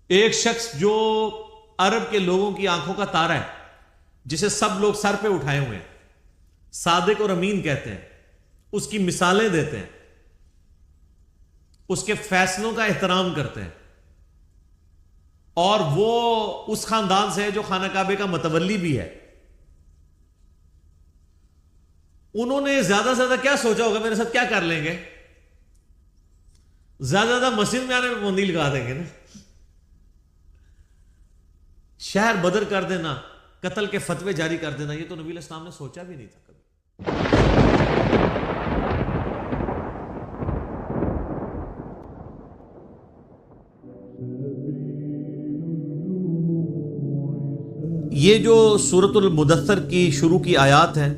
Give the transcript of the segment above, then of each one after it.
ایک شخص جو عرب کے لوگوں کی آنکھوں کا تارا ہے، جسے سب لوگ سر پہ اٹھائے ہوئے ہیں، صادق اور امین کہتے ہیں، اس کی مثالیں دیتے ہیں، اس کے فیصلوں کا احترام کرتے ہیں، اور وہ اس خاندان سے ہے جو خانہ کعبے کا متولی بھی ہے. انہوں نے زیادہ سے زیادہ کیا سوچا ہوگا میرے ساتھ کیا کر لیں گے؟ زیادہ مسجد میں آنے میں پابندی لگا دیں گے نا، شہر بدر کر دینا، قتل کے فتوے جاری کر دینا. یہ تو نبی علیہ السلام نے سوچا بھی نہیں تھا کبھی. یہ جو سورۃ المدثر کی شروع کی آیات ہیں،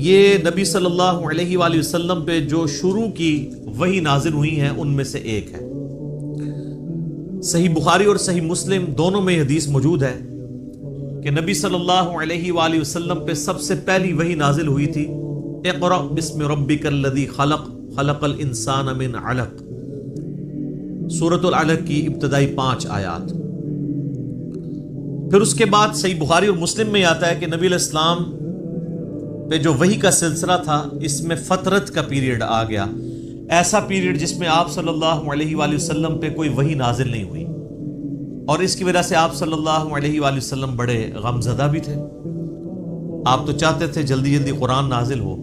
یہ نبی صلی اللہ علیہ وآلہ وسلم پہ جو شروع کی وحی نازل ہوئی ہیں ان میں سے ایک ہے. صحیح بخاری اور صحیح مسلم دونوں میں حدیث موجود ہے کہ نبی صلی اللہ علیہ وآلہ وسلم پہ سب سے پہلی وحی نازل ہوئی تھی، اقرأ بسم ربک الذی خلق خلق الانسان من علق، سورۃ العلق کی ابتدائی 5 آیات. پھر اس کے بعد صحیح بخاری اور مسلم میں آتا ہے کہ نبی علیہ السلام پہ جو وحی کا سلسلہ تھا اس میں فترت کا پیریڈ آ گیا، ایسا پیریڈ جس میں آپ صلی اللہ علیہ وآلہ وسلم پہ کوئی وحی نازل نہیں ہوئی، اور اس کی وجہ سے آپ صلی اللہ علیہ وآلہ وسلم بڑے غم زدہ بھی تھے. آپ تو چاہتے تھے جلدی جلدی قرآن نازل ہو،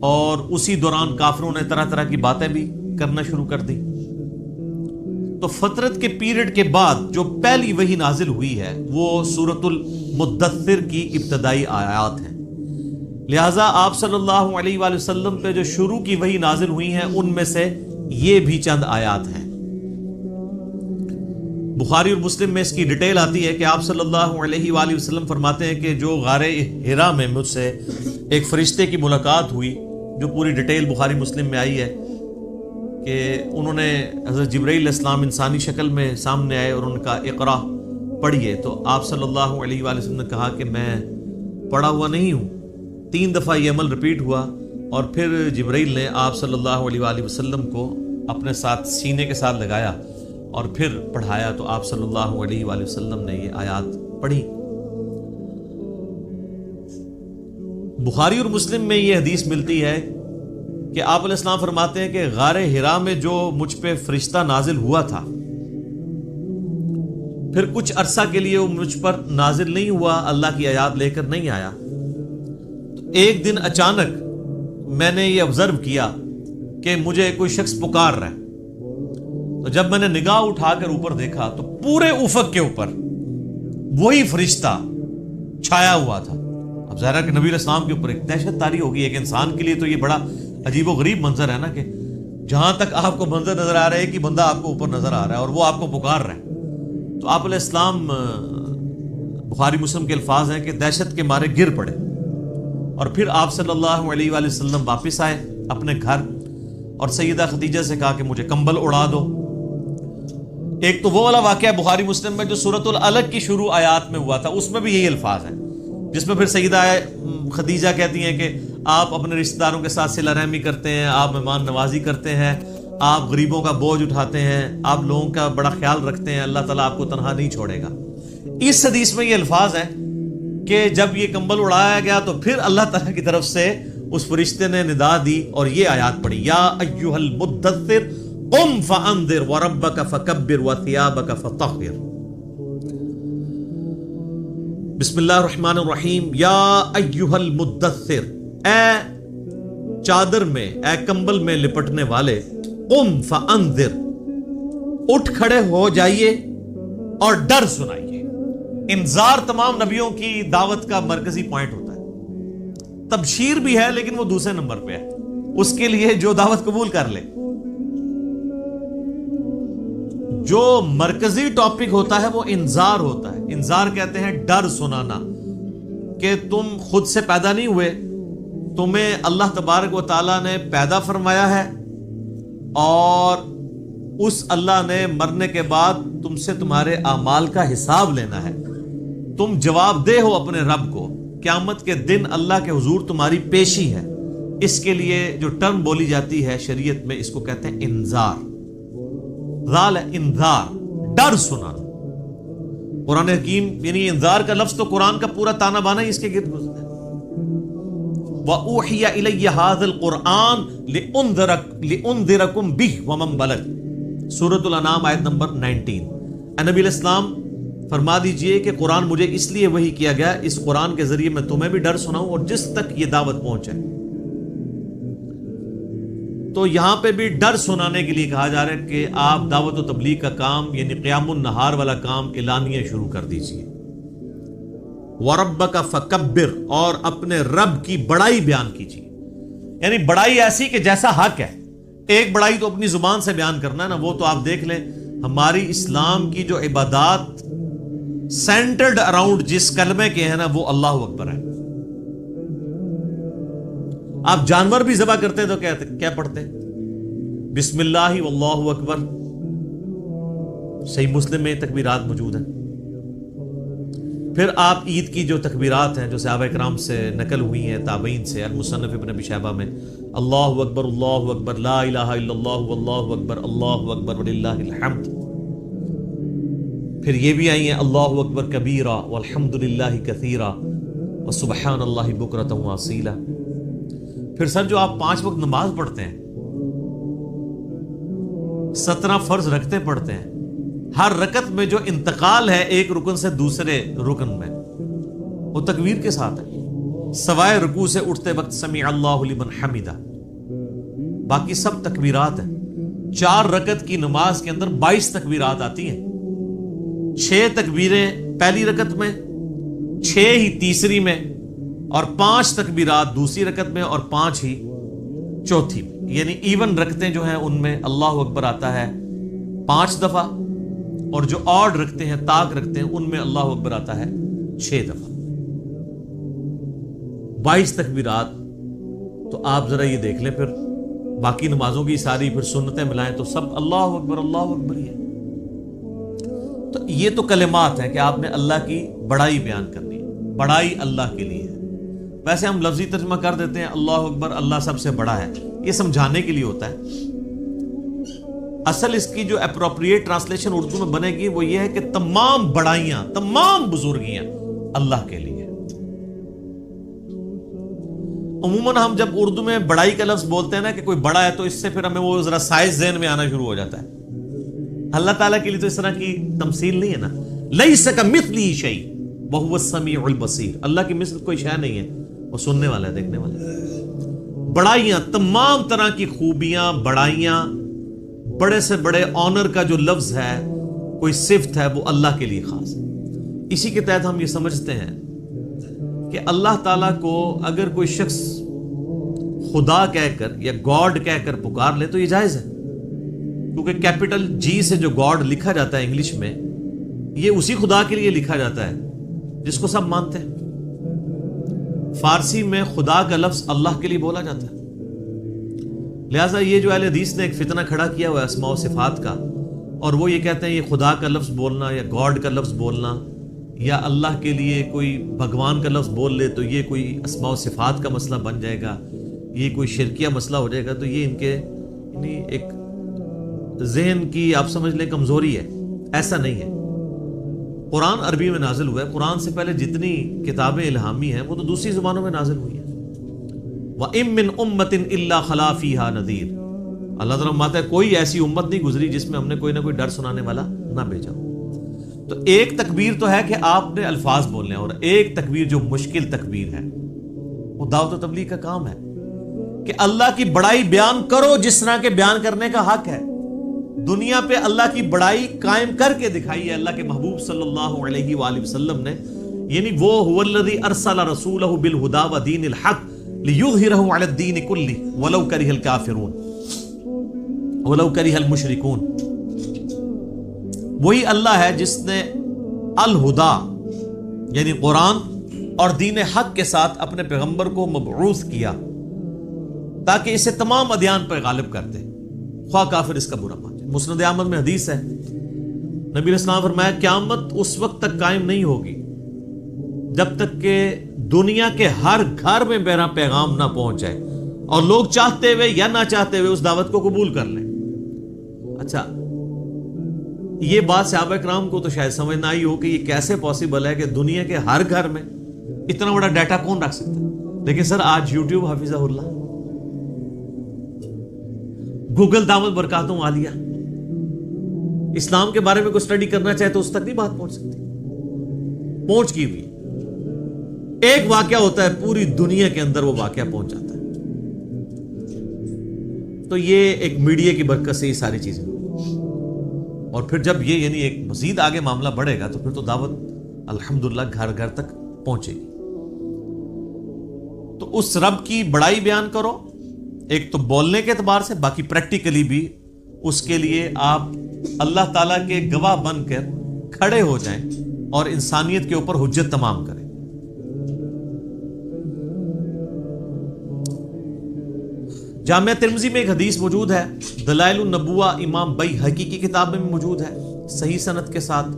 اور اسی دوران کافروں نے طرح طرح کی باتیں بھی کرنا شروع کر دی. تو فترت کے پیریڈ کے بعد جو پہلی وحی نازل ہوئی ہے وہ سورۃ المدثر کی ابتدائی آیات ہیں. لہٰذا آپ صلی اللہ علیہ وآلہ وسلم پہ جو شروع کی وحی نازل ہوئی ہیں ان میں سے یہ بھی چند آیات ہیں. بخاری اور مسلم میں اس کی ڈیٹیل آتی ہے کہ آپ صلی اللہ علیہ وآلہ وسلم فرماتے ہیں کہ جو غار حرا میں مجھ سے ایک فرشتے کی ملاقات ہوئی، جو پوری ڈیٹیل بخاری مسلم میں آئی ہے کہ انہوں نے حضرت جبرائیل علیہ السلام انسانی شکل میں سامنے آئے اور ان کا اقرا پڑھیے، تو آپ صلی اللہ علیہ وآلہ وسلم نے کہا کہ میں پڑھا ہوا نہیں ہوں. 3 دفعہ یہ عمل رپیٹ ہوا، اور پھر جبرائیل نے آپ صلی اللہ علیہ وآلہ وسلم کو اپنے ساتھ سینے کے ساتھ لگایا اور پھر پڑھایا، تو آپ صلی اللہ علیہ وآلہ وسلم نے یہ آیات پڑھی. بخاری اور مسلم میں یہ حدیث ملتی ہے کہ آپ علیہ السلام فرماتے ہیں کہ غار حرا میں جو مجھ پہ فرشتہ نازل ہوا تھا، پھر کچھ عرصہ کے لیے وہ مجھ پر نازل نہیں ہوا، اللہ کی آیات لے کر نہیں آیا. تو ایک دن اچانک میں نے یہ آبزرو کیا کہ مجھے کوئی شخص پکار رہا ہے. تو جب میں نے نگاہ اٹھا کر اوپر دیکھا تو پورے افق کے اوپر وہی فرشتہ چھایا ہوا تھا. اب ظاہر ہے کہ نبی علیہ السلام کے اوپر ایک دہشت طاری ہوگی. ایک انسان کے لیے تو یہ بڑا عجیب و غریب منظر ہے نا، کہ جہاں تک آپ کو منظر نظر آ رہا ہے کہ بندہ آپ کو اوپر نظر آ رہا ہے اور وہ آپ کو پکار رہا ہے. تو آپ علیہ السلام، بخاری مسلم کے الفاظ ہیں کہ دہشت کے مارے گر پڑے، اور پھر آپ صلی اللہ علیہ وآلہ وسلم واپس آئے اپنے گھر اور سیدہ خدیجہ سے کہا کہ مجھے کمبل اڑا دو. ایک تو وہ والا واقعہ بخاری مسلم میں جو سورۃ العلق کی شروع آیات میں ہوا تھا، اس میں بھی یہی الفاظ ہیں، جس میں پھر سیدہ خدیجہ کہتی ہیں کہ آپ اپنے رشتہ داروں کے ساتھ صلہ رحمی کرتے ہیں، آپ مہمان نوازی کرتے ہیں، آپ غریبوں کا بوجھ اٹھاتے ہیں، آپ لوگوں کا بڑا خیال رکھتے ہیں، اللہ تعالیٰ آپ کو تنہا نہیں چھوڑے گا. اس حدیث میں یہ الفاظ ہیں کہ جب یہ کمبل اڑایا گیا تو پھر اللہ تعالیٰ کی طرف سے اس فرشتے نے ندا دی اور یہ آیات پڑھی، یا ایھا المدثر قم فانذر وربک فکبر وثیابک فطہر. بسم اللہ الرحمن الرحیم. یا ایھا المدثر، اے چادر میں، اے کمبل میں لپٹنے والے، قم فانذر، اٹھ کھڑے ہو جائیے اور ڈر سنائیے. انذار تمام نبیوں کی دعوت کا مرکزی پوائنٹ ہوتا ہے. تبشیر بھی ہے لیکن وہ دوسرے نمبر پہ ہے، اس کے لیے جو دعوت قبول کر لے. جو مرکزی ٹاپک ہوتا ہے وہ انذار ہوتا ہے. انذار کہتے ہیں ڈر سنانا، کہ تم خود سے پیدا نہیں ہوئے، تمہیں اللہ تبارک و تعالیٰ نے پیدا فرمایا ہے، اور اس اللہ نے مرنے کے بعد تم سے تمہارے اعمال کا حساب لینا ہے. تم جواب دہ ہو اپنے رب کو. قیامت کے دن اللہ کے حضور تمہاری پیشی ہے. اس کے لیے جو ٹرم بولی جاتی ہے شریعت میں، اس کو کہتے ہیں انذار. ذال انذار، ڈر سنانا۔ قرآن حکیم یعنی انذار کا لفظ تو قرآن کا پورا تانا بانا ہی اس کے گرد گزرتا ہے۔ وَأُوحِيَ إِلَيَّ هَذَا الْقُرْآنُ لِأُنذِرَكُمْ بِهِ وَمَنْ بَلَغَ، سورۃ الانعام آیت نمبر 19۔ اے نبی علیہ السلام فرما دیجئے کہ قرآن مجھے اس لیے وحی کیا گیا، اس قرآن کے ذریعے میں تمہیں بھی ڈر سناؤں اور جس تک یہ دعوت پہنچے۔ تو یہاں پہ بھی ڈر سنانے کے لیے کہا جا رہا ہے کہ آپ دعوت و تبلیغ کا کام یعنی قیام النہار والا کام اعلانیہ شروع کر دیجئے۔ وَرَبَّكَ فَكَبِّرْ، اور اپنے رب کی بڑائی بیان کیجیے، یعنی بڑائی ایسی کہ جیسا حق ہے۔ ایک بڑائی تو اپنی زبان سے بیان کرنا ہے نا، وہ تو آپ دیکھ لیں ہماری اسلام کی جو عبادات سینٹرڈ اراؤنڈ جس کلمے کے ہیں نا وہ اللہ اکبر ہے۔ آپ جانور بھی ذبح کرتے ہیں تو کیا پڑھتے ہیں؟ بسم اللہ واللہ اکبر۔ صحیح مسلم میں تکبیرات موجود ہیں۔ پھر آپ عید کی جو تکبیرات ہیں جو صحابہ کرام سے نقل ہوئی ہیں، تابعین سے، المصنف ابن ابی شیبہ میں، اللہ اکبر لا الہ الا اللہ واللہ اکبر وللہ الحمد۔ پھر یہ بھی آئی ہیں اللہ اکبر کبیرہ والحمد للہ کثیرہ وسبحان اللہ بکرۃ واصیلہ۔ پھر سر جو آپ 5 وقت نماز پڑھتے ہیں، 17 فرض رکھتے پڑھتے ہیں، ہر رکعت میں جو انتقال ہے ایک رکن سے دوسرے رکن میں وہ تکبیر کے ساتھ ہے، سوائے رکوع سے اٹھتے وقت سمیع اللہ لمن حمدہ، باقی سب تکبیرات ہیں۔ 4 رکعت کی نماز کے اندر 22 تکبیرات آتی ہیں، 6 تکبیریں پہلی رکعت میں، 6 ہی تیسری میں، اور 5 تکبیرات دوسری رکعت میں اور 5 ہی چوتھی میں، یعنی ایون رکھتے جو ہیں ان میں اللہ اکبر آتا ہے 5 دفعہ، اور جو آڈ رکھتے ہیں تاک رکھتے ہیں ان میں اللہ اکبر آتا ہے 6 دفعہ۔ 22 تکبیرات۔ تو آپ ذرا یہ دیکھ لیں، پھر باقی نمازوں کی ساری پھر سنتیں ملائیں تو سب اللہ اکبر ہی ہے۔ تو یہ تو کلمات ہیں کہ آپ نے اللہ کی بڑائی بیان کرنی ہے، بڑائی اللہ کے لیے ہے۔ ویسے ہم لفظی ترجمہ کر دیتے ہیں اللہ اکبر، اللہ سب سے بڑا ہے، یہ سمجھانے کے لیے ہوتا ہے۔ اصل اس کی جو اپروپریٹ ٹرانسلیشن اردو میں بنے گی وہ یہ ہے کہ تمام بڑائیاں، تمام بزرگیاں اللہ کے لیے۔ عموماً ہم جب اردو میں بڑائی کا لفظ بولتے ہیں نا کہ کوئی بڑا ہے تو اس سے پھر ہمیں وہ ذرا سائز ذہن میں آنا شروع ہو جاتا ہے۔ اللہ تعالیٰ کے لیے تو اس طرح کی تمثیل نہیں ہے نا، لیس کمثلہ شیء وہو السمیع البصیر، اللہ کی مثل کوئی شے نہیں ہے، وہ سننے والا ہے، دیکھنے والا ہے۔ بڑائیاں، تمام طرح کی خوبیاں، بڑائیاں، بڑے سے بڑے آنر کا جو لفظ ہے، کوئی صفت ہے، وہ اللہ کے لیے خاص ہے۔ اسی کے تحت ہم یہ سمجھتے ہیں کہ اللہ تعالیٰ کو اگر کوئی شخص خدا کہہ کر یا گاڈ کہہ کر پکار لے تو یہ جائز ہے، کیونکہ کیپٹل جی سے جو گاڈ لکھا جاتا ہے انگلش میں، یہ اسی خدا کے لیے لکھا جاتا ہے جس کو سب مانتے ہیں۔ فارسی میں خدا کا لفظ اللہ کے لیے بولا جاتا ہے، لہٰذا یہ جو اہل حدیث نے ایک فتنہ کھڑا کیا ہوا ہے اسماء و صفات کا، اور وہ یہ کہتے ہیں یہ خدا کا لفظ بولنا یا گاڈ کا لفظ بولنا یا اللہ کے لیے کوئی بھگوان کا لفظ بول لے تو یہ کوئی اسماء و صفات کا مسئلہ بن جائے گا، یہ کوئی شرکیہ مسئلہ ہو جائے گا۔ تو یہ ان کے یعنی ایک ذہن کی آپ سمجھ لیں کمزوری ہے، ایسا نہیں ہے۔ قرآن عربی میں نازل ہوا ہے، قرآن سے پہلے جتنی کتابیں الہامی ہیں وہ تو دوسری زبانوں میں نازل ہوئی ہیں۔ وَإِن مِّنْ أُمَّةٍ إِلَّا خَلَا فِيهَا نَذِيرٌ، اللہ تعالیٰ فرماتا ہے کوئی ایسی امت نہیں گزری جس میں ہم نے کوئی نہ کوئی ڈر سنانے والا نہ بھیجا ہو۔ تو ایک تکبیر تو ہے کہ آپ نے الفاظ بولنے ہیں، اور ایک تکبیر جو مشکل تکبیر ہے وہ دعوت و تبلیغ کا کام ہے کہ اللہ کی بڑائی بیان کرو جس طرح کے بیان کرنے کا حق ہے۔ دنیا پہ اللہ کی بڑائی قائم کر کے دکھائی ہے اللہ کے محبوب صلی اللہ علیہ وآلہ وسلم نے، یعنی وہ هو الذی ارسل رسولہ بالہدی ودین الحق لیظہرہ علی الدین کلہ ولو کرہ الکافرون ولو کرہ المشرکون۔ وہی اللہ ہے جس نے الہدا یعنی قرآن اور دین حق کے ساتھ اپنے پیغمبر کو مبعوث کیا تاکہ اسے تمام ادیان پر غالب کر دے، خواہ کافر اس کا برا مان جائے۔ مسند احمد میں حدیث ہے، نبی علیہ السلام فرمایا قیامت اس وقت تک قائم نہیں ہوگی جب تک کہ دنیا کے ہر گھر میں میرا پیغام نہ پہنچ جائے اور لوگ چاہتے ہوئے یا نہ چاہتے ہوئے اس دعوت کو قبول کر لیں۔ اچھا، یہ بات صحابہ کرام کو تو شاید سمجھ نہ آئی ہو کہ یہ کیسے پاسبل ہے کہ دنیا کے ہر گھر میں اتنا بڑا ڈیٹا کون رکھ سکتا ہے. لیکن سر آج یوٹیوب حفظہ اللہ، گوگل دامت برکاتوں عالیہ، اسلام کے بارے میں کوئی اسٹڈی کرنا چاہے تو اس تک نہیں بات پہنچ سکتی، پہنچ کی ہوئی. ایک واقعہ ہوتا ہے پوری دنیا کے اندر وہ واقعہ پہنچ جاتا ہے. تو یہ ایک میڈیا کی برکت سے یہ ساری چیزیں، اور پھر جب یہ یعنی ایک مزید آگے معاملہ بڑھے گا تو پھر تو دعوت الحمدللہ گھر گھر تک پہنچے گی. تو اس رب کی بڑائی بیان کرو، ایک تو بولنے کے اعتبار سے، باقی پریکٹیکلی بھی اس کے لیے آپ اللہ تعالیٰ کے گواہ بن کر کھڑے ہو جائیں اور انسانیت کے اوپر حجت تمام کریں. جامعہ ترمذی میں ایک حدیث موجود ہے، دلائل النبوہ امام بیہقی کی کتاب میں موجود ہے صحیح سند کے ساتھ،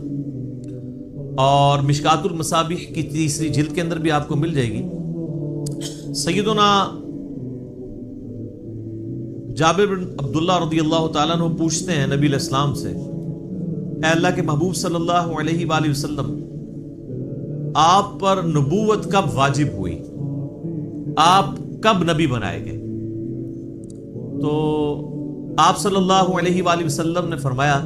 اور مشکات المصابیح کی 3 جلد کے اندر بھی آپ کو مل جائے گی. سیدنا جابر بن عبداللہ رضی اللہ تعالیٰ عنہ پوچھتے ہیں نبی علیہ السلام سے، اے اللہ کے محبوب صلی اللہ علیہ وآلہ وسلم، آپ پر نبوت کب واجب ہوئی، آپ کب نبی بنائے گئے؟ تو آپ صلی اللہ علیہ وآلہ وسلم نے فرمایا،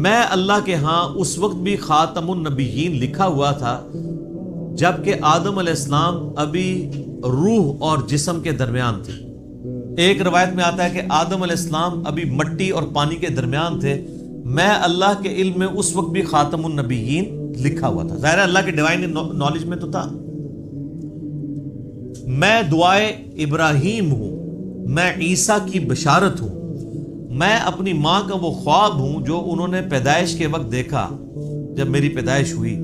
میں اللہ کے ہاں اس وقت بھی خاتم النبیین لکھا ہوا تھا جبکہ آدم علیہ السلام ابھی روح اور جسم کے درمیان تھے. ایک روایت میں آتا ہے کہ آدم علیہ السلام ابھی مٹی اور پانی کے درمیان تھے، میں اللہ کے علم میں اس وقت بھی خاتم النبیین لکھا ہوا تھا. ظاہر ہے اللہ کے ڈیوائن نالج میں تو تھا. میں دعائے ابراہیم ہوں، میں عیسیٰ کی بشارت ہوں، میں اپنی ماں کا وہ خواب ہوں جو انہوں نے پیدائش کے وقت دیکھا جب میری پیدائش ہوئی،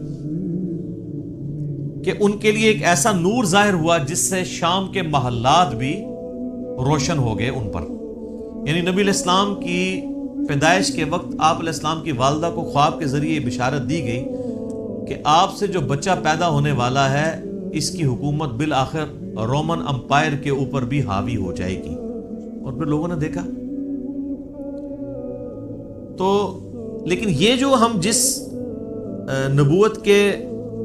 کہ ان کے لیے ایک ایسا نور ظاہر ہوا جس سے شام کے محلات بھی روشن ہو گئے ان پر. یعنی نبی علیہ السلام کی پیدائش کے وقت آپ علیہ السلام کی والدہ کو خواب کے ذریعے بشارت دی گئی کہ آپ سے جو بچہ پیدا ہونے والا ہے اس کی حکومت بالآخر رومن امپائر کے اوپر بھی حاوی ہو جائے گی. اور پھر لوگوں نے دیکھا. تو لیکن یہ جو ہم جس نبوت کے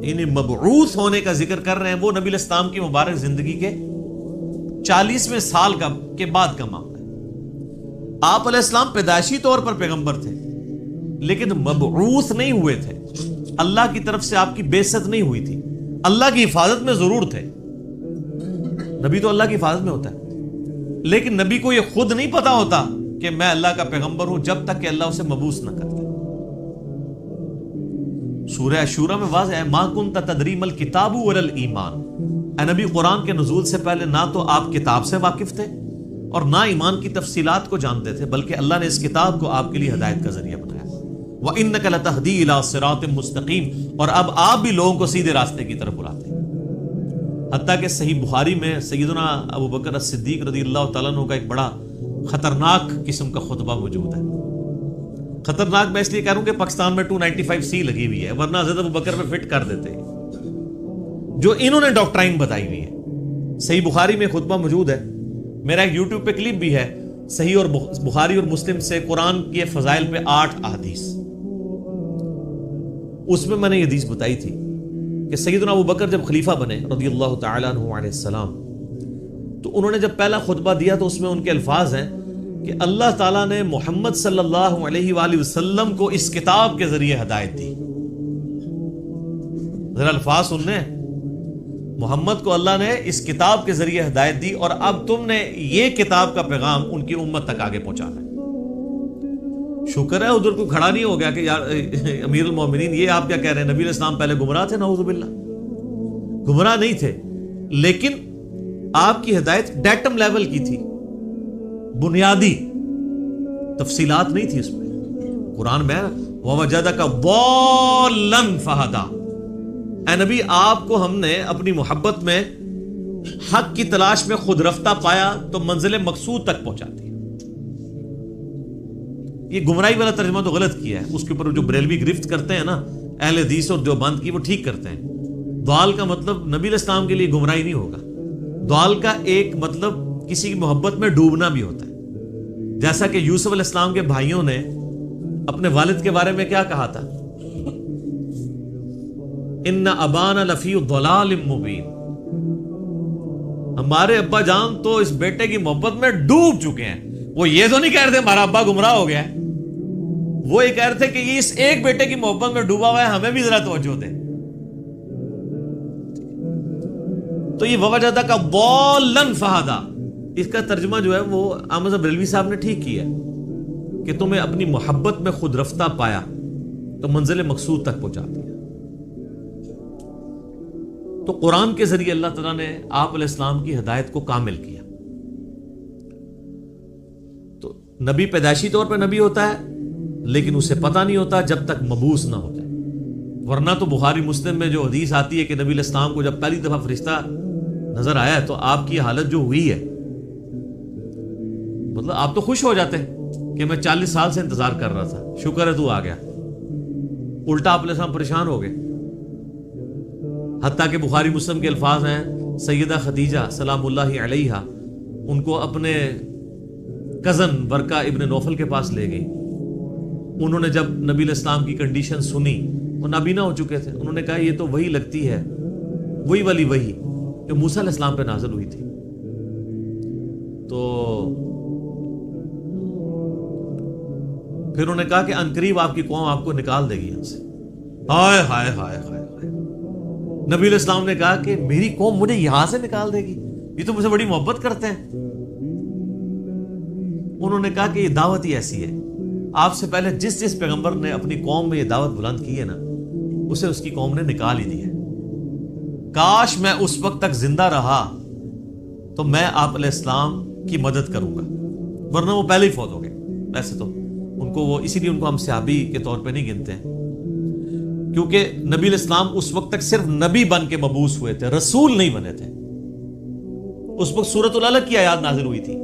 یعنی مبعوث ہونے کا ذکر کر رہے ہیں وہ نبی علیہ السلام کی مبارک زندگی کے 40ویں سال کے بعد کا معاملہ ہے. آپ علیہ السلام پیدائشی طور پر پیغمبر تھے لیکن مبعوث نہیں ہوئے تھے. اللہ کی طرف سے آپ کی بعثت نہیں ہوئی تھی. اللہ کی حفاظت میں ضرور تھے. نبی تو اللہ کی حفاظت میں ہوتا ہے، لیکن نبی کو یہ خود نہیں پتا ہوتا کہ میں اللہ کا پیغمبر ہوں جب تک کہ اللہ اسے مبعوث نہ کرتا. سورہ شورى میں واضح ہے، ما کنت تدری ما الکتاب ولا الایمان. اے نبی، قرآن کے نزول سے پہلے نہ تو آپ کتاب سے واقف تھے اور نہ ایمان کی تفصیلات کو جانتے تھے، بلکہ اللہ نے اس کتاب کو آپ کے لیے ہدایت کا ذریعہ بنایا. وَإِنَّكَ لَتَهْدِي إِلَىٰ صِرَاطٍ مُسْتَقِيمٍ. اور اب آپ بھی لوگوں کو سیدھے راستے کی طرف بلاتے ہیں. حتیٰ کہ صحیح بخاری میں سیدنا ابو بکر الصدیق رضی اللہ تعالیٰ عنہ کا ایک بڑا خطرناک قسم کا خطبہ موجود ہے. خطرناک میں اس لیے کہہ رہا ہوں کہ پاکستان میں 295C لگی ہوئی ہے، ورنہ حضرت ابو بکر میں فٹ کر دیتے ہیں جو انہوں نے ڈاکٹرائن بتائی ہوئی ہے. صحیح بخاری میں خطبہ موجود ہے، میرا ایک یوٹیوب پہ کلپ بھی ہے، صحیح اور بخاری اور مسلم سے قرآن کے فضائل پہ 8 احادیث. اس میں میں نے یہ حدیث بتائی تھی کہ سیدنا ابو بکر جب خلیفہ بنے رضی اللہ تعالیٰ عنہ علیہ السلام، تو انہوں نے جب پہلا خطبہ دیا تو اس میں ان کے الفاظ ہیں کہ اللہ تعالیٰ نے محمد صلی اللہ علیہ وآلہ وسلم کو اس کتاب کے ذریعے ہدایت دی. ذرا الفاظ سننے، محمد کو اللہ نے اس کتاب کے ذریعے ہدایت دی اور اب تم نے یہ کتاب کا پیغام ان کی امت تک آگے پہنچانا ہے. شکر ہے ادھر کوئی کھڑا نہیں ہو گیا کہ یار امیر المومنین یہ آپ کیا کہہ رہے ہیں، نبی علیہ السلام پہلے گمراہ تھے. نعوذ باللہ، گمراہ نہیں تھے، لیکن آپ کی ہدایت ڈیٹم لیول کی تھی، بنیادی تفصیلات نہیں تھی اس میں. قرآن میں وَوَجَدَكَ ضَالًّا فَهَدَىٰ. اے نبی، آپ کو ہم نے اپنی محبت میں حق کی تلاش میں خود رفتہ پایا تو منزل مقصود تک پہنچاتی ہے. یہ گمراہی والا ترجمہ تو غلط کیا ہے، اس کے اوپر جو بریلوی گرفت کرتے ہیں نا اہل حدیث اور دیوبند کی، وہ ٹھیک کرتے ہیں. ضال کا مطلب نبی علیہ السلام کے لیے گمراہی نہیں ہوگا. ضال کا ایک مطلب کسی کی محبت میں ڈوبنا بھی ہوتا ہے، جیسا کہ یوسف علیہ السلام کے بھائیوں نے اپنے والد کے بارے میں کیا کہا تھا؟ ان ابانا لفی ضلال مبین، ہمارے ابا جان تو اس بیٹے کی محبت میں ڈوب چکے ہیں. وہ یہ تو نہیں کہہ رہے تھے ہمارا ابا گمراہ ہو گیا ہے، وہ یہ کہہ رہے تھے کہ یہ اس ایک بیٹے کی محبت میں ڈوبا ہوا ہے، ہمیں بھی ذرا توجہ دے. تو یہ ووجدہ کا ضالن فہدا، اس کا ترجمہ جو ہے وہ احمد بریلوی صاحب نے ٹھیک کیا ہے کہ تمہیں اپنی محبت میں خود رفتہ پایا تو منزل مقصود تک پہنچا دیا. تو قرآن کے ذریعے اللہ تعالیٰ نے آپ علیہ السلام کی ہدایت کو کامل کیا. تو نبی پیدائشی طور پہ نبی ہوتا ہے لیکن اسے پتہ نہیں ہوتا جب تک مبعوث نہ ہو جائے. ورنہ تو بخاری مسلم میں جو حدیث آتی ہے کہ نبی علیہ السلام کو جب پہلی دفعہ فرشتہ نظر آیا ہے تو آپ کی حالت جو ہوئی ہے، مطلب آپ تو خوش ہو جاتے ہیں کہ میں 40 سال سے انتظار کر رہا تھا، شکر ہے تو آ گیا. الٹا آپ علیہ السلام پریشان ہو گئے. حتیٰ کہ بخاری مسلم کے الفاظ ہیں سیدہ خدیجہ سلام اللہ علیہا ان کو اپنے کزن ورقہ ابن نوفل کے پاس لے گئی. انہوں نے جب نبی علیہ السلام کی کنڈیشن سنی، وہ نابینا ہو چکے تھے، انہوں نے کہا یہ تو وہی لگتی ہے، وہی والی وہی جو موسیٰ علیہ السلام پہ نازل ہوئی تھی. تو پھر انہوں نے کہا کہ عنقریب آپ کی قوم آپ کو نکال دے گی یہاں سے. ہائے ہائے ہائے ہائے ہائے. نبی علیہ السلام نے کہا کہ میری قوم مجھے یہاں سے نکال دے گی، یہ تو مجھ سے بڑی محبت کرتے ہیں. انہوں نے کہا کہ یہ دعوت ہی ایسی ہے، آپ سے پہلے جس جس پیغمبر نے اپنی قوم میں یہ دعوت بلند کی ہے نا، اسے اس کی قوم نے نکال ہی دی ہے. کاش میں اس وقت تک زندہ رہا تو میں آپ علیہ السلام کی مدد کروں گا، ورنہ وہ پہلے ہی فوت ہو گئے. ویسے تو ان کو وہ اسی لیے ان کو ہم صحابی کے طور پہ نہیں گنتے ہیں، کیونکہ نبی علیہ السلام اس وقت تک صرف نبی بن کے مبعوث ہوئے تھے، رسول نہیں بنے تھے. اس وقت سورۃ العلق کی آیات نازل ہوئی تھی.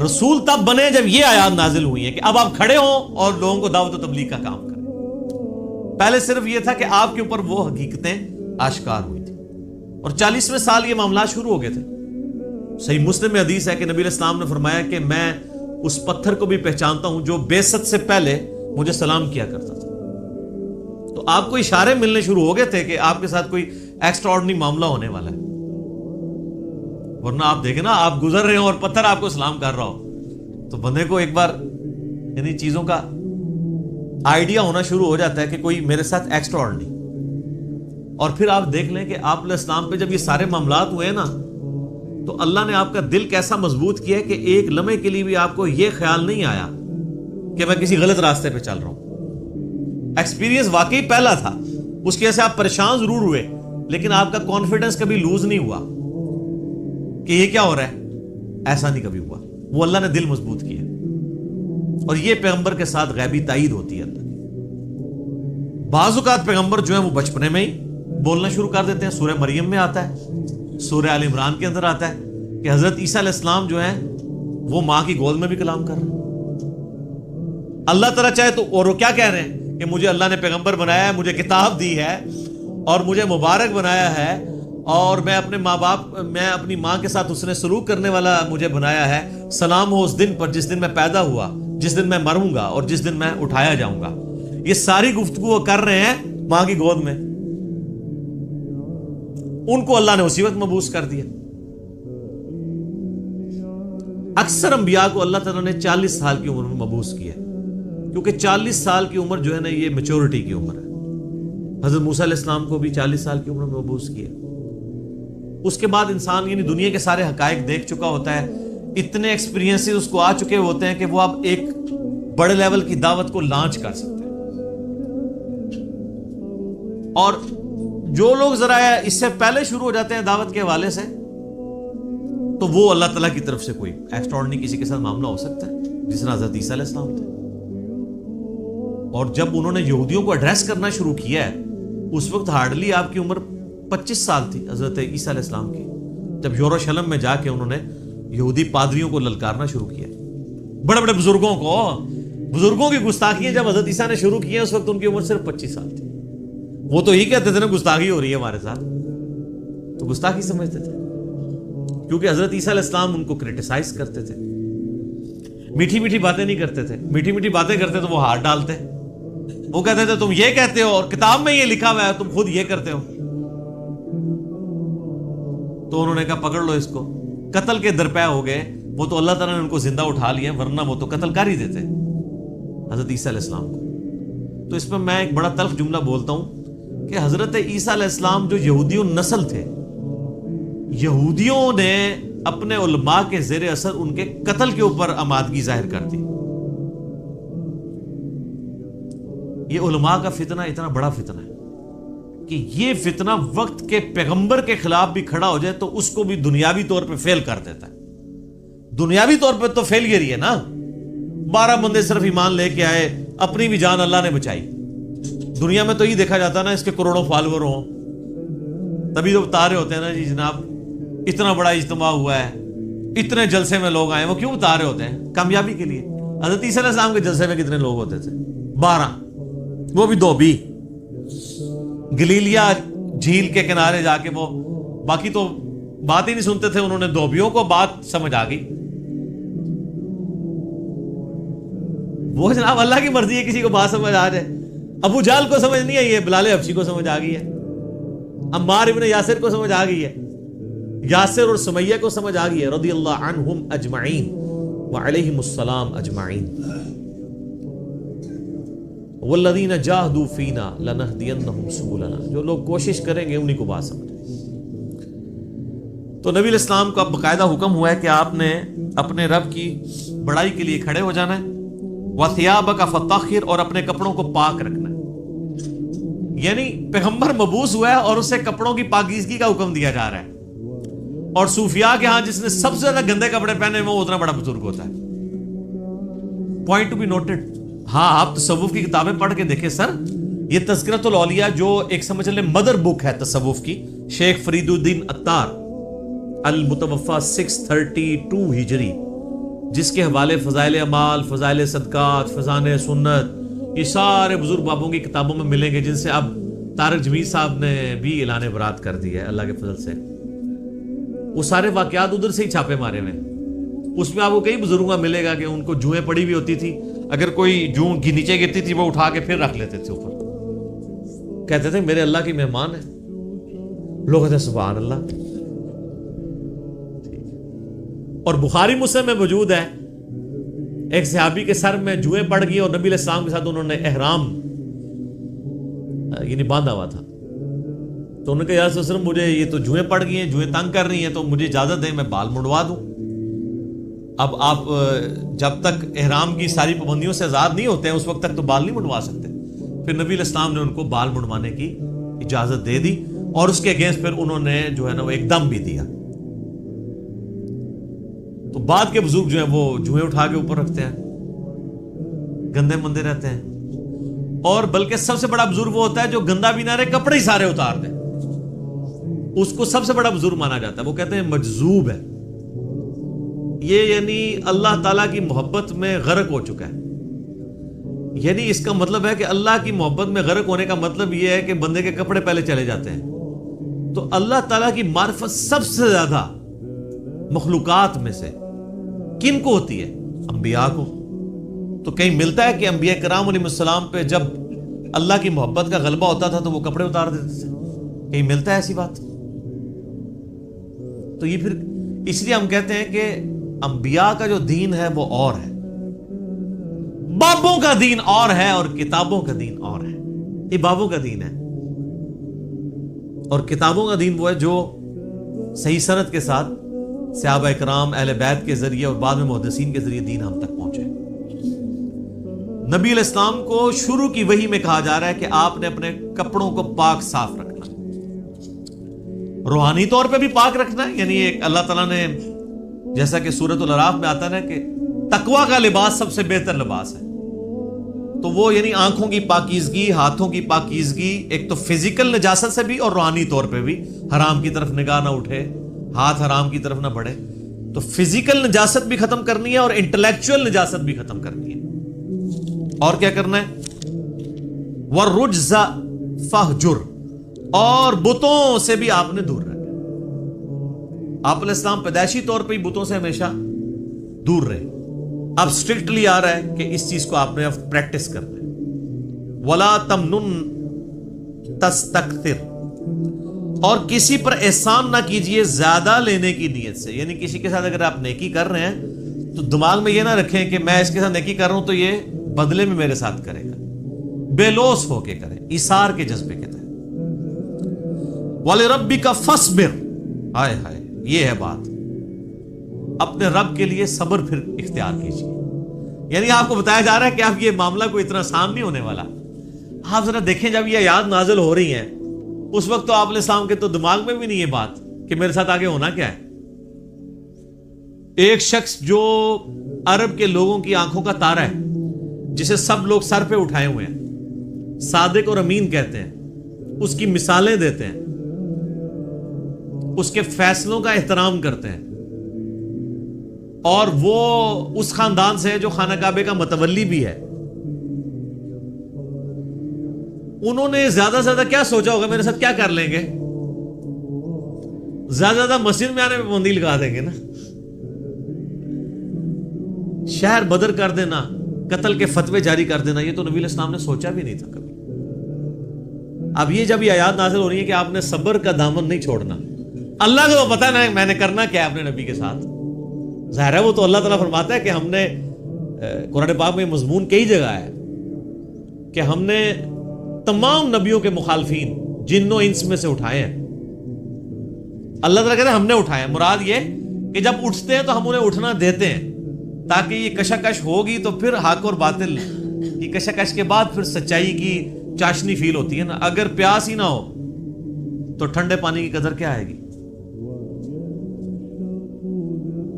رسول تب بنے جب یہ آیات نازل ہوئی ہیں کہ اب آپ کھڑے ہوں اور لوگوں کو دعوت و تبلیغ کا کام کریں. پہلے صرف یہ تھا کہ آپ کے اوپر وہ حقیقتیں آشکار ہوئی تھی، اور 40ویں سال یہ معاملات شروع ہو گئے تھے. صحیح مسلم میں حدیث ہے کہ نبی علیہ السلام نے فرمایا کہ میں اس پتھر کو بھی پہچانتا ہوں جو بعثت سے پہلے مجھے سلام کیا کرتا تھا. تو آپ کو اشارے ملنے شروع ہو گئے تھے کہ آپ کے ساتھ کوئی ایکسٹرا آرڈنری معاملہ ہونے والا ہے. ورنہ آپ دیکھیں نا، آپ گزر رہے ہو اور پتھر آپ کو سلام کر رہا ہو تو بندے کو ایک بار انہیں چیزوں کا آئیڈیا ہونا شروع ہو جاتا ہے کہ کوئی میرے ساتھ ایکسٹرا آرڈنری. اور پھر آپ دیکھ لیں کہ آپ علیہ السلام پہ جب یہ سارے معاملات ہوئے نا تو اللہ نے آپ کا دل کیسا مضبوط کیا ہے کہ ایک لمحے کے لیے بھی آپ کو یہ خیال نہیں آیا کہ میں کسی غلط راستے پہ چل رہا ہوں. ایکسپیرینس واقعی پہلا تھا، اس کی وجہ سے آپ پریشان ضرور ہوئے لیکن آپ کا کانفیڈنس کبھی لوز نہیں ہوا کہ یہ کیا ہو رہا ہے. ایسا نہیں کبھی ہوا. وہ اللہ نے دل مضبوط کیا. اور یہ پیغمبر کے ساتھ غیبی تائید ہوتی ہے اللہ کی. بعض اوقات پیغمبر جو ہیں وہ بچپنے میں ہی بولنا شروع کر دیتے ہیں. سورہ مریم میں آتا ہے، سورہ آل عمران کے اندر آتا ہے کہ حضرت عیسیٰ علیہ السلام جو ہیں وہ ماں کی گود میں بھی کلام کر رہے ہیں. اللہ تعالیٰ چاہے تو، اور وہ کیا کہہ رہے ہیں کہ مجھے اللہ نے پیغمبر بنایا ہے، مجھے کتاب دی ہے اور مجھے مبارک بنایا ہے، اور میں اپنے ماں باپ، میں اپنی ماں کے ساتھ اس نے سلوک کرنے والا مجھے بنایا ہے. سلام ہو اس دن پر جس دن میں پیدا ہوا، جس دن میں مروں گا اور جس دن میں اٹھایا جاؤں گا. یہ ساری گفتگو کر رہے ہیں ماں کی گود میں. ان کو اللہ نے اسی وقت مبعوث کر دیا. اکثر انبیاء کو اللہ تعالیٰ نے 40 سال کی عمر میں مبعوث کیا، کیونکہ 40 سال کی عمر جو ہے نا یہ میچورٹی کی عمر ہے. حضرت موسیٰ علیہ السلام کو بھی 40 سال کی عمر میں مبعوث کیا. اس کے بعد انسان یعنی دنیا کے سارے حقائق دیکھ چکا ہوتا ہے، اتنے ایکسپیرینس اس کو آ چکے ہوتے ہیں کہ وہ اب ایک بڑے لیول کی دعوت کو لانچ کر سکتے ہیں. اور جو لوگ ذرا اس سے پہلے شروع ہو جاتے ہیں دعوت کے حوالے سے تو وہ اللہ تعالیٰ کی طرف سے کوئی ایکسٹراڈنری کسی کے ساتھ معاملہ ہو سکتا ہے، جس طرح حضرت عیسیٰ علیہ السلام تھے. اور جب انہوں نے یہودیوں کو ایڈریس کرنا شروع کیا ہے اس وقت ہارڈلی آپ کی عمر 25 سال تھی حضرت عیسیٰ علیہ السلام کی، جب یروشلم میں جا کے انہوں نے یہودی پادریوں کو للکارنا شروع کیا. بڑے بڑے بزرگوں کی گستاخیاں جب حضرت عیسیٰ نے شروع کی ہیں اس وقت ان کی عمر صرف 25 سال تھی. وہ تو ہی کہتے تھے نا گستاخی ہو رہی ہے ہمارے ساتھ، تو گستاخی سمجھتے تھے کیونکہ حضرت عیسیٰ علیہ السلام ان کو کرٹیسائز کرتے تھے. میٹھی میٹھی باتیں نہیں کرتے تھے. میٹھی میٹھی باتیں کرتے تو وہ ہاتھ ڈالتے. وہ کہتے تھے تم یہ کہتے ہو اور کتاب میں یہ لکھا ہوا ہے, تم خود یہ کرتے ہو. تو انہوں نے کہا پکڑ لو اس کو. قتل کے درپے ہو گئے. وہ تو اللہ تعالیٰ نے ان کو زندہ اٹھا لیا, ورنہ وہ تو قتل کر ہی دیتے حضرت عیسیٰ علیہ السلام کو. تو اس میں میں ایک بڑا تلخ جملہ بولتا ہوں کہ حضرت عیسیٰ علیہ السلام جو یہودیوں نسل تھے, یہودیوں نے اپنے علماء کے زیر اثر ان کے قتل کے اوپر آمادگی ظاہر کر دی. یہ علماء کا فتنہ اتنا بڑا فتنہ ہے کہ یہ فتنہ وقت کے پیغمبر کے خلاف بھی کھڑا ہو جائے تو اس کو بھی دنیاوی طور پہ فیل کر دیتا ہے. دنیاوی طور پہ تو فیل ہی ہے نا. 12 بندے صرف ایمان لے کے آئے, اپنی بھی جان اللہ نے بچائی. دنیا میں تو یہ دیکھا جاتا ہے نا اس کے کروڑوں فالوور ہوں, تبھی تو بتا رہے ہوتے ہیں نا جی جناب اتنا بڑا اجتماع ہوا ہے, اتنے جلسے میں لوگ آئے. وہ کیوں بتا رہے ہوتے ہیں؟ کامیابی کے لیے. حضرت عیسیٰ علیہ السلام کے جلسے میں کتنے لوگ ہوتے تھے؟ 12, وہ بھی 2 بھی گلیلیا جھیل کے کنارے جا کے. وہ باقی تو بات ہی نہیں سنتے تھے. انہوں نے 2 بیوں کو بات سمجھ آ گئی. وہ جناب اللہ کی مرضی ہے کسی کو بات سمجھ آ جائے. ابو جہل کو سمجھ نہیں آئی ہے, بلال حبشی کو سمجھ آ گئی ہے, عمار ابن یاسر کو سمجھ آ گئی ہے, یاسر اور سمیہ کو سمجھ آ گئی ہے رضی اللہ عنہم اجمعین وعلیہم السلام اجمعین. والذین جاہدوا فینا لنہدینہم سبلنا, جو لوگ کوشش کریں گے انہی کو بات سمجھ. تو نبی علیہ السلام کا باقاعدہ حکم ہوا ہے کہ آپ نے اپنے رب کی بڑائی کے لیے کھڑے ہو جانا ہے. وَثِيَابَكَ فَطَهِّرْ, اور اپنے کپڑوں کو پاک رکھنا ہے. یعنی پیغمبر مبعوث ہوا ہے اور اسے کپڑوں کی پاکیزگی کا حکم دیا جا رہا ہے. اور صوفیاء کے ہاں جس نے سب سے زیادہ گندے کپڑے پہنے وہ اتنا بڑا بزرگ ہوتا ہے. Point to be noted. ہاں آپ تصوف کی کتابیں پڑھ کے دیکھیں سر, یہ تذکرۃ الاولیاء جو ایک سمجھ لیں مدر بک ہے تصوف کی, شیخ فرید الدین عطار المتوفا 632 ہجری, جس کے حوالے فضائل اعمال, فضائل صدقات, فضائل سنت, یہ سارے بزرگ بابوں کی کتابوں میں ملیں گے, جن سے اب طارق جمیل صاحب نے بھی اعلان برات کر دی ہے اللہ کے فضل سے. وہ سارے واقعات ادھر سے ہی چھاپے مارے ہوئے. اس میں آپ کو کئی بزرگوں کا ملے گا کہ ان کو جوئیں پڑی ہوئی ہوتی تھی, اگر کوئی جو نیچے گرتی تھی وہ اٹھا کے پھر رکھ لیتے تھے اوپر, کہتے تھے میرے اللہ کی مہمان ہے. لوگ کہتے ہیں سبحان اللہ. اور بخاری مسلم میں موجود ہے ایک صحابی کے سر میں جوئیں پڑ گئی اور نبی علیہ السلام کے ساتھ انہوں نے احرام یعنی باندھا ہوا تھا. تو انہوں نے کہا یا رسول اللہ مجھے یہ تو جوئیں پڑ گئی ہیں, جوئیں تنگ کر رہی ہیں, تو مجھے اجازت دیں میں بال منڈوا دوں. اب آپ جب تک احرام کی ساری پابندیوں سے آزاد نہیں ہوتے ہیں اس وقت تک تو بال نہیں منڈوا سکتے. پھر نبی علیہ السلام نے ان کو بال منڈوانے کی اجازت دے دی اور اس کے اگینسٹ پھر انہوں نے جو ہے نا وہ ایک دم بھی دیا. تو بعد کے بزرگ جو ہیں وہ جوئیں اٹھا کے اوپر رکھتے ہیں, گندے مندے رہتے ہیں. اور بلکہ سب سے بڑا بزرگ وہ ہوتا ہے جو گندا بھی نہ رہے, کپڑے ہی سارے اتار دے, اس کو سب سے بڑا بزرگ مانا جاتا ہے. وہ کہتے ہیں مجذوب ہے یہ, یعنی اللہ تعالیٰ کی محبت میں غرق ہو چکا ہے. یعنی اس کا مطلب ہے کہ اللہ کی محبت میں غرق ہونے کا مطلب یہ ہے کہ بندے کے کپڑے پہلے چلے جاتے ہیں. تو اللہ تعالیٰ کی معرفت سب سے زیادہ مخلوقات میں سے کن کو ہوتی ہے؟ انبیاء کو. تو کہیں ملتا ہے کہ انبیاء کرام علیہ السلام پہ جب اللہ کی محبت کا غلبہ ہوتا تھا تو وہ کپڑے اتار دیتے تھے؟ کہیں ملتا ہے ایسی بات؟ تو یہ پھر اس لیے ہم کہتے ہیں کہ انبیاء کا جو دین ہے وہ اور ہے, بابوں کا دین اور ہے, اور کتابوں کا دین اور ہے. یہ بابوں کا دین ہے اور کتابوں کا دین وہ ہے جو صحیح سند کے ساتھ صحابہ اکرام اہل بیت کے ذریعے اور بعد میں محدثین کے ذریعے دین ہم تک پہنچے. نبی علیہ السلام کو شروع کی وحی میں کہا جا رہا ہے کہ آپ نے اپنے کپڑوں کو پاک صاف رکھنا ہے, روحانی طور پہ بھی پاک رکھنا ہے. یعنی ایک اللہ تعالیٰ نے جیسا کہ سورۃ الاعراف میں آتا ہے کہ تقویٰ کا لباس سب سے بہتر لباس ہے. تو وہ یعنی آنکھوں کی پاکیزگی, ہاتھوں کی پاکیزگی, ایک تو فزیکل نجاست سے بھی اور روحانی طور پہ بھی, حرام کی طرف نگاہ نہ اٹھے, ہاتھ حرام کی طرف نہ بڑھے. تو فزیکل نجاست بھی ختم کرنی ہے اور انٹلیکچوئل نجاست بھی ختم کرنی ہے. اور کیا کرنا ہے؟ وَالرُّجْزَ فَاهْجُرْ, اور بتوں سے بھی آپ نے دور رہنا. آپ علیہ السلام پیدائشی طور پہ ہی بتوں سے ہمیشہ دور رہے. اب اسٹرکٹلی آ رہا ہے کہ اس چیز کو آپ نے اب پریکٹس کرنا ہے. وَلَا تَمْنُن تَسْتَكْثِرْ، اور کسی پر احسان نہ کیجئے زیادہ لینے کی نیت سے. یعنی کسی کے ساتھ اگر آپ نیکی کر رہے ہیں تو دماغ میں یہ نہ رکھیں کہ میں اس کے ساتھ نیکی کر رہا ہوں تو یہ بدلے میں میرے ساتھ کرے گا. بے لوث ہو کے کریں، ایثار کے جذبے کے تحت. وَلِرَبِّكَ فَاصْبِرْ، ہائے ہائے یہ ہے بات. اپنے رب کے لیے صبر پھر اختیار کیجیے. یعنی آپ کو بتایا جا رہا ہے کہ آپ یہ معاملہ کوئی اتنا آسان نہیں ہونے والا. آپ ذرا دیکھیں جب یہ آیات نازل ہو رہی ہیں اس وقت تو آپ علیہ السلام کے تو دماغ میں بھی نہیں یہ بات کہ میرے ساتھ آگے ہونا کیا ہے. ایک شخص جو عرب کے لوگوں کی آنکھوں کا تارا ہے، جسے سب لوگ سر پہ اٹھائے ہوئے ہیں، صادق اور امین کہتے ہیں، اس کی مثالیں دیتے ہیں، اس کے فیصلوں کا احترام کرتے ہیں، اور وہ اس خاندان سے ہے جو خانہ کعبے کا متولی بھی ہے. انہوں نے زیادہ سے زیادہ کیا سوچا ہوگا میرے ساتھ کیا کر لیں گے؟ زیادہ سے زیادہ مسجد میں آنے میں پابندی لگا دیں گے نا، شہر بدر کر دینا، قتل کے فتوے جاری کر دینا. یہ تو نبی علیہ السلام نے سوچا بھی نہیں تھا کبھی. اب یہ جب یہ آیات نازل ہو رہی ہے کہ آپ نے صبر کا دامن نہیں چھوڑنا. اللہ کو تو پتہ ہے میں نے کرنا کیا ہے اپنے نبی کے ساتھ. ظاہر ہے وہ تو اللہ تعالیٰ فرماتا ہے کہ ہم نے قرآن پاک میں مضمون کئی جگہ ہے کہ ہم نے تمام نبیوں کے مخالفین جن و انس میں سے اٹھائے ہیں. اللہ تعالیٰ کہتے ہیں ہم نے اٹھائے ہیں. مراد یہ کہ جب اٹھتے ہیں تو ہم انہیں اٹھنا دیتے ہیں تاکہ یہ کشاکش ہوگی تو پھر حق اور باطل کی کشاکش کے بعد پھر سچائی کی چاشنی فیل ہوتی ہے نا. اگر پیاس ہی نہ ہو تو ٹھنڈے پانی کی قدر کیا آئے گی؟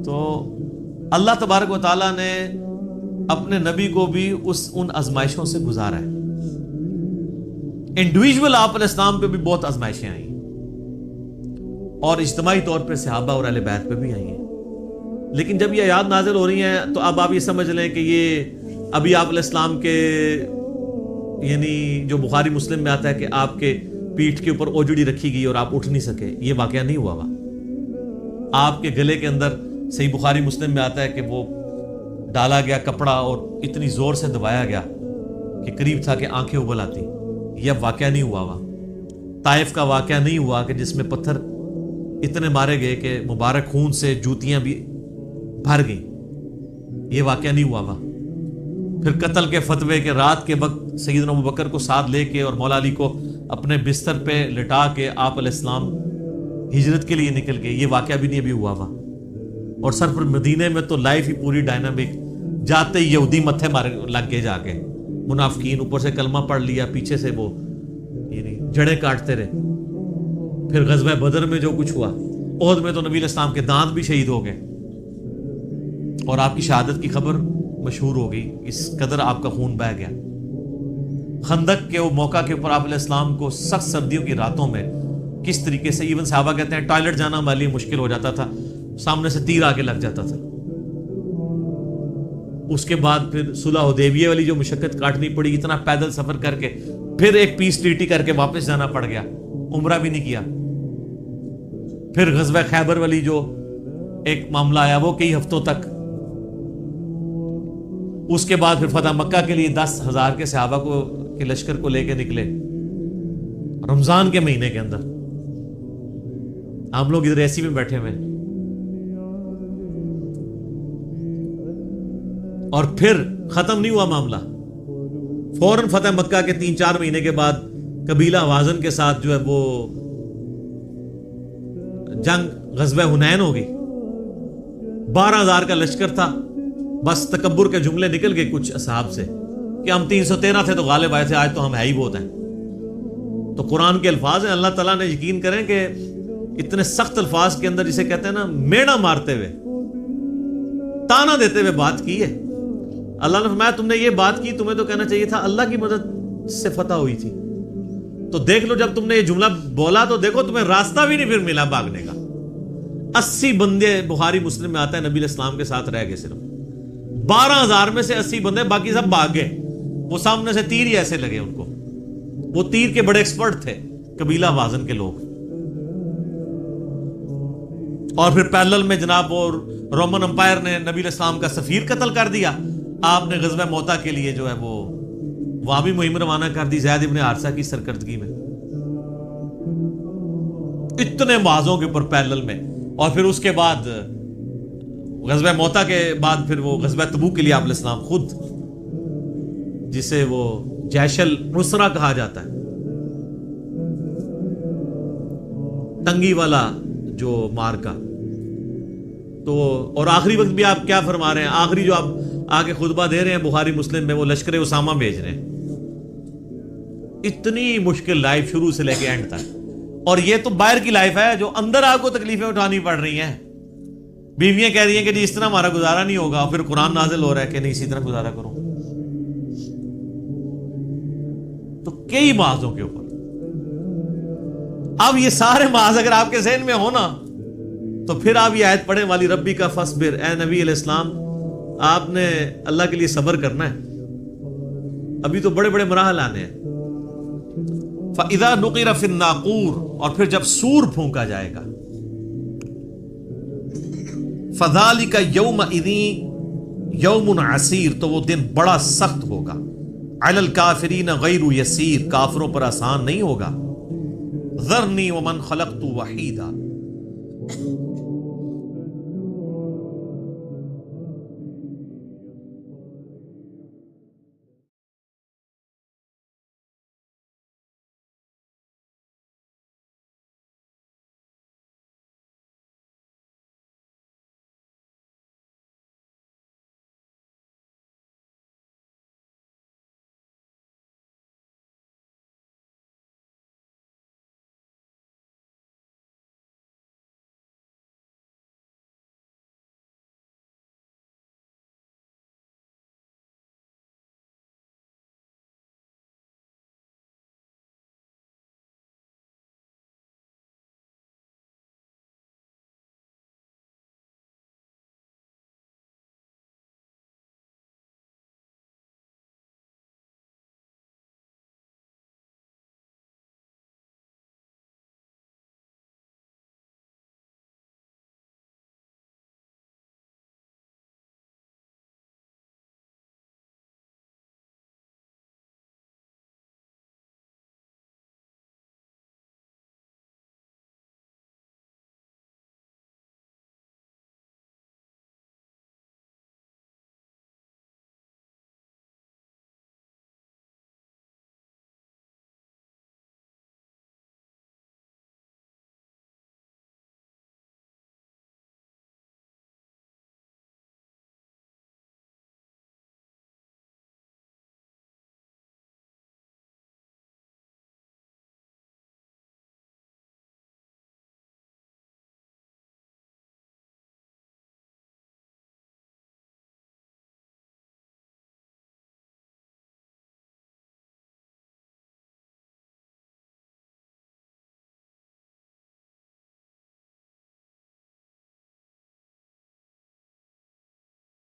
تو اللہ تبارک و تعالیٰ نے اپنے نبی کو بھی ان آزمائشوں سے گزارا ہے. انڈیویجول آپ علیہ السلام پہ بھی بہت آزمائشیں آئی اور اجتماعی طور پہ صحابہ اور اہل بیت پہ بھی آئی ہیں. لیکن جب یہ آیات نازل ہو رہی ہیں تو اب آپ یہ سمجھ لیں کہ یہ ابھی آپ علیہ السلام کے یعنی جو بخاری مسلم میں آتا ہے کہ آپ کے پیٹھ کے اوپر اوجڑی رکھی گئی اور آپ اٹھ نہیں سکے، یہ واقعہ نہیں ہوا. آپ کے گلے کے اندر صحیح بخاری مسلم میں آتا ہے کہ وہ ڈالا گیا کپڑا اور اتنی زور سے دبایا گیا کہ قریب تھا کہ آنکھیں ابل آتی. یہ واقعہ نہیں ہوا. طائف کا واقعہ نہیں ہوا کہ جس میں پتھر اتنے مارے گئے کہ مبارک خون سے جوتیاں بھی بھر گئیں. یہ واقعہ نہیں ہوا. پھر قتل کے فتوے کے رات کے وقت سیدنا ابوبکر کو ساتھ لے کے اور مولا علی کو اپنے بستر پہ لٹا کے آپ علیہ السلام ہجرت کے لیے نکل گئے. یہ واقعہ بھی نہیں ابھی ہوا. اور سر پر مدینے میں تو لائف ہی پوری ڈائنامک، جاتے ہی یہودی متھے مارے لگ گئے، جا کے منافقین اوپر سے کلمہ پڑھ لیا، پیچھے سے وہ یعنی جڑیں کاٹتے رہے. پھر غزوہ بدر میں جو کچھ ہوا، احد میں تو نبی علیہ السلام کے دانت بھی شہید ہو گئے اور آپ کی شہادت کی خبر مشہور ہو گئی. اس قدر آپ کا خون بہہ گیا. خندق کے وہ موقع کے اوپر آپ علیہ السلام کو سخت سردیوں کی راتوں میں کس طریقے سے ایون صحابہ کہتے ہیں ٹوائلٹ جانا ہمارے لیے مشکل ہو جاتا تھا، سامنے سے تیر آگے لگ جاتا تھا. اس کے بعد پھر صلح حدیبیہ والی جو مشقت کاٹنی پڑی، اتنا پیدل سفر کر کے، پھر ایک پیس ٹریٹی کر کے واپس جانا پڑ گیا، عمرہ بھی نہیں کیا. پھر غزوہ خیبر والی جو ایک معاملہ آیا وہ کئی ہفتوں تک. اس کے بعد پھر فتح مکہ کے لیے 10,000 کے صحابہ کو کے لشکر کو لے کے نکلے رمضان کے مہینے کے اندر. ہم لوگ ادھر ایسی میں بیٹھے ہوئے. اور پھر ختم نہیں ہوا معاملہ. فوراً فتح مکہ کے 3-4 مہینے کے بعد قبیلہ حوازن کے ساتھ جو ہے وہ جنگ غزوہ حنین ہو گئی. 12,000 کا لشکر تھا. بس تکبر کے جملے نکل گئے کچھ اصحاب سے کہ ہم 313 تھے تو غالب آئے تھے، آج تو ہم ہے ہی بہت ہیں. تو قرآن کے الفاظ ہیں، اللہ تعالیٰ نے یقین کریں کہ اتنے سخت الفاظ کے اندر جسے کہتے ہیں نا میڑا مارتے ہوئے، تانا دیتے ہوئے بات کی ہے. اللہ نے فرمایا تم نے یہ بات کی، تمہیں تو کہنا چاہیے تھا اللہ کی مدد سے فتح ہوئی تھی. تو دیکھ لو جب تم نے یہ جملہ بولا تو دیکھو تمہیں راستہ بھی نہیں پھر ملا بھاگنے کا. 80 بندے بخاری مسلم میں آتا ہے نبی علیہ السلام کے ساتھ رہ گئے. صرف 12,000 میں سے 80 بندے، باقی سب بھاگ گئے. وہ سامنے سے تیر ہی ایسے لگے ان کو. وہ تیر کے بڑے ایکسپرٹ تھے قبیلہ وازن کے لوگ. اور پھر پیرلل میں جناب وہ رومن امپائر نے نبی علیہ السلام کا سفیر قتل کر دیا. آپ نے غزوہ موتا کے لیے جو ہے وہ وہاں بھی مہم روانہ کر دی زید ابن حارثہ کی سرکردگی میں. اتنے معاذوں کے اوپر پیرلل میں. اور پھر اس کے بعد غزوہ موتا کے بعد پھر وہ غزوہ تبوک کے لیے آپ علیہ السلام خود، جسے وہ جیش العسرہ کہا جاتا ہے، تنگی والا جو مارکا. تو اور آخری وقت بھی آپ کیا فرما رہے ہیں، آخری جو آپ آگے خطبہ دے رہے ہیں بخاری مسلم میں، وہ لشکر اسامہ بھیج رہے ہیں. اتنی مشکل لائف شروع سے لے کے اینڈ تک. اور یہ تو باہر کی لائف ہے، جو اندر آپ کو تکلیفیں اٹھانی پڑ رہی ہیں. بیویاں کہہ رہی ہیں کہ جی اس طرح ہمارا گزارا نہیں ہوگا، پھر قرآن نازل ہو رہا ہے کہ نہیں اسی طرح گزارا کرو. تو کئی معاذوں کے اوپر. اب یہ سارے معاذ اگر آپ کے ذہن میں ہو نا، تو پھر آپ یہ آیت پڑھیں والی ربی کا فصبر، اے نبی علیہ السلام آپ نے اللہ کے لیے صبر کرنا ہے. ابھی تو بڑے بڑے مراحل آنے ہیں. فَإِذَا نُقِرَ فِي النَّاقُورِ، اور پھر جب سور پھونکا جائے گا. فَذَلِكَ يَوْمَئِذٍ يَوْمٌ عَسِيرٌ، تو وہ دن بڑا سخت ہوگا. عَلَى الْكَافِرِينَ غَيْرُ يَسِيرٌ، کافروں پر آسان نہیں ہوگا. ذَرْنِي وَمَنْ خَلَقْتُ وَحِيدًا،